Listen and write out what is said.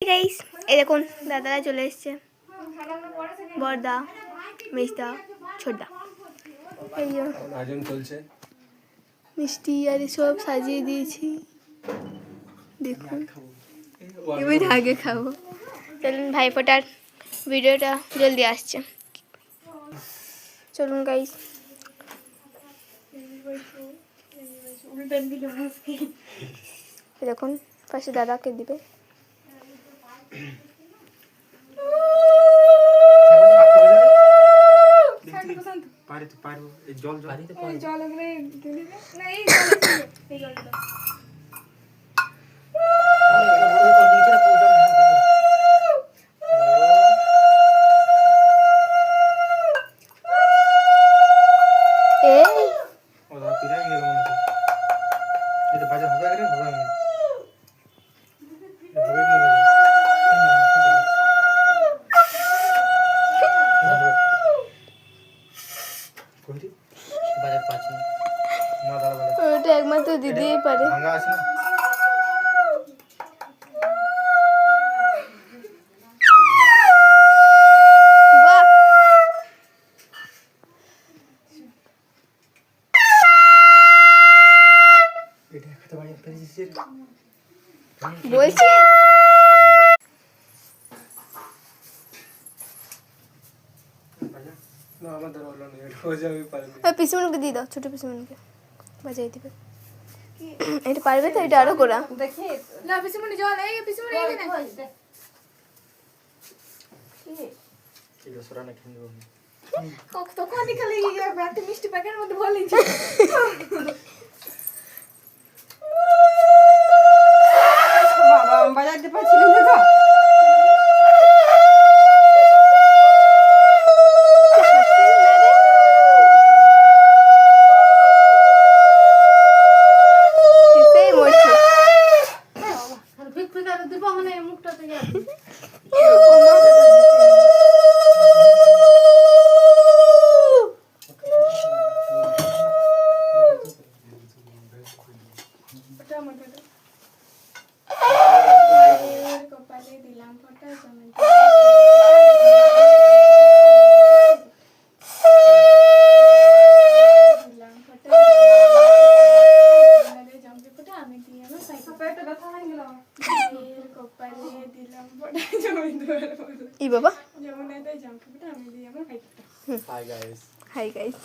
Guys এই দেখুন দাদারা চলে এসছে, বড়দা, মেজদা, ছোটদা। এই আয়োজন চলছে, মিষ্টি আর সব সাজিয়ে দিয়েছি। দেখুন এবার আগে খাবো। চলুন ভাইফোঁটার ভিডিওটা জলদি আসছে, চলুন গাইস। দেখুন পাশে দাদাকে দিবে। ওটা একমাত্র দিদিই পারে। বলছি পিসিমণিকে দিয়ে দাও, ছোট পিসিমণিকে বাজাই দিবে। এটা পারবে তো? এটা আরো করা দেখি না। পিসিমণি জল, এই পিসিমণি এই না কি দসরা না কিনবো কক তো কোন দিকে লেগে গেল? একটা মিষ্টি প্যাকেটের মধ্যে ভরে নিয়েছি। বাবা বাজাতে পারছিলেন না তো। ই বাবা হাই গাইস